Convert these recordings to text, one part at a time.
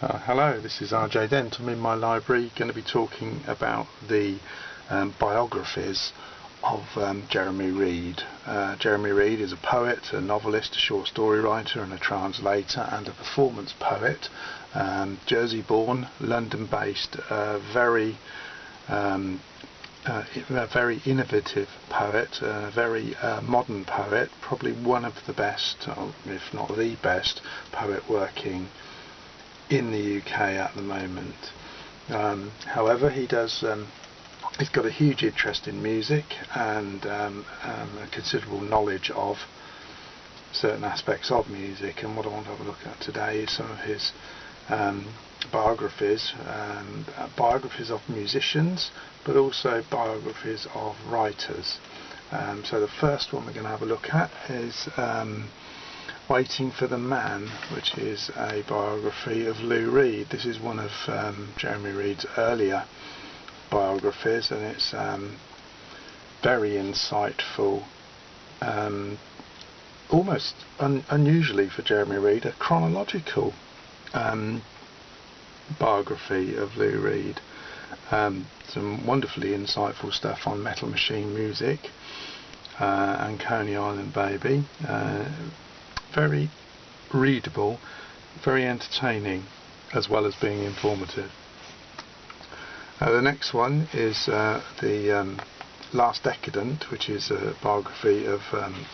Hello, this is J Dent. I'm in my library going to be talking about the biographies of Jeremy Reed. Jeremy Reed is a poet, a novelist, a short story writer and a translator and a performance poet. Jersey born, London based, very innovative poet, a very modern poet, probably one of the best, if not the best, poet working in the UK at the moment. However, he's got a huge interest in music and a considerable knowledge of certain aspects of music, and what I want to have a look at today is some of his biographies of musicians, but also biographies of writers. So the first one we're going to have a look at is Waiting for the Man, which is a biography of Lou Reed. This is one of Jeremy Reed's earlier biographies, and it's very insightful, almost unusually for Jeremy Reed, a chronological biography of Lou Reed. Some wonderfully insightful stuff on Metal Machine music and Coney Island Baby. Very readable, very entertaining, as well as being informative. The next one is the Last Decadent, which is a biography of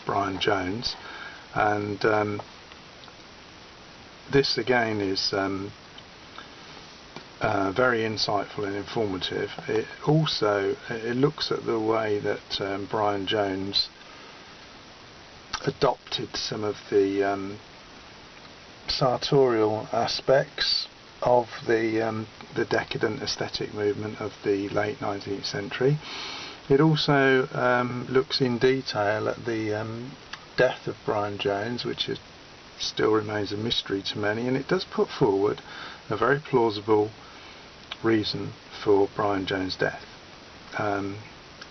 Brian Jones, and this again is very insightful and informative. It looks at the way that Brian Jones adopted some of the sartorial aspects of the decadent aesthetic movement of the late 19th century. It also looks in detail at the death of Brian Jones, which still remains a mystery to many, and it does put forward a very plausible reason for Brian Jones' death.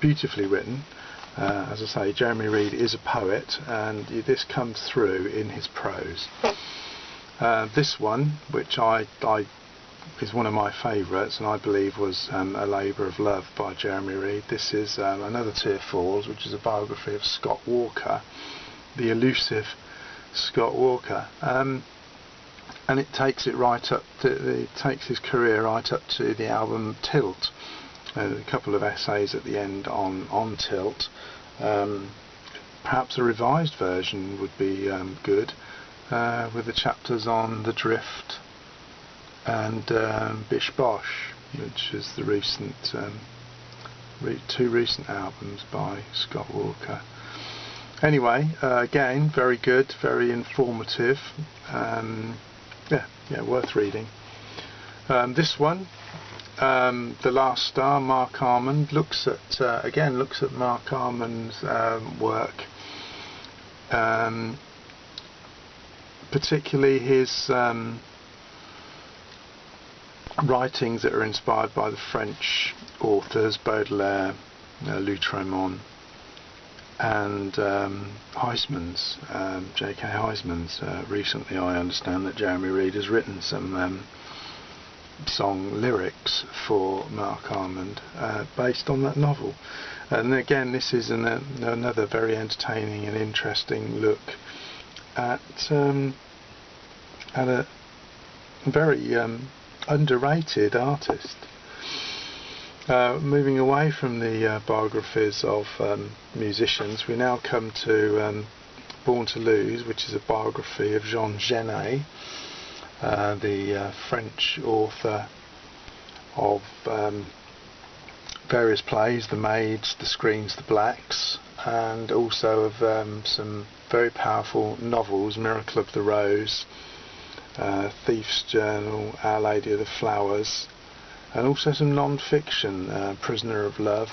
Beautifully written. As I say, Jeremy Reed is a poet, and this comes through in his prose. This one, which is one of my favourites, and I believe was a labour of love by Jeremy Reed. This is Another Tear Falls, which is a biography of Scott Walker, the elusive Scott Walker, and it takes his career right up to the album Tilt. A couple of essays at the end on Tilt. Perhaps a revised version would be good, with the chapters on The Drift and Bish Bosh, which is the two recent albums by Scott Walker. Anyway, again, very good, very informative. Yeah, worth reading. This one, The Last Star, Marc Armand, looks at Marc Armand's work, particularly his writings that are inspired by the French authors Baudelaire, Lautréamont, and Huysmans, J.K. Huysmans. Recently I understand that Jeremy Reed has written some song lyrics for Marc Armand based on that novel. And again, this is another very entertaining and interesting look at a very underrated artist. Moving away from the biographies of musicians, we now come to Born to Lose, which is a biography of Jone, the French author of various plays, The Maids, The Screens, The Blacks, and also of some very powerful novels, Miracle of the Rose, Thief's Journal, Our Lady of the Flowers, and also some non-fiction, Prisoner of Love.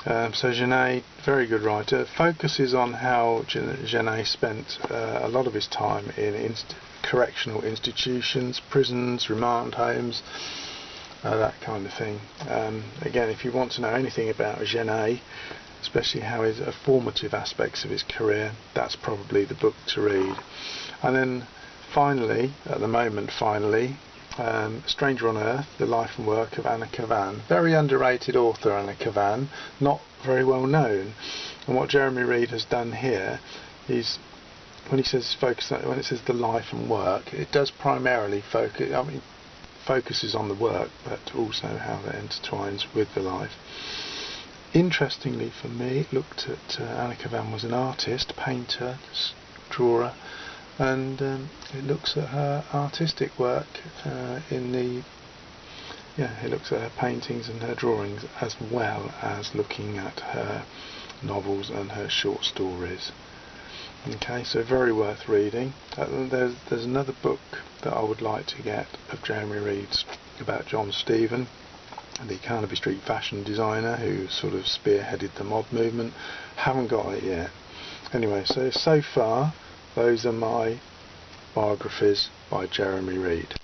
So Jone, very good writer, focuses on how Jone spent a lot of his time in correctional institutions, prisons, remand homes, that kind of thing. Again, if you want to know anything about Jone, especially how his formative aspects of his career, that's probably the book to read. And then finally, Stranger on Earth, The Life and Work of Anna Kavan. Very underrated author, Anna Kavan, not very well known. And what Jeremy Reed has done here is, when he says when it says the life and work, it does primarily focuses on the work, but also how that intertwines with the life. Interestingly for me, it looked at Anna Kavan was an artist, painter, drawer, and it looks at her artistic work it looks at her paintings and her drawings, as well as looking at her novels and her short stories. Okay, so very worth reading. There's another book that I would like to get of Jeremy Reed's about John Stephen, the Carnaby Street fashion designer who sort of spearheaded the mod movement. Haven't got it yet. Anyway, so far those are my biographies by Jeremy Reed.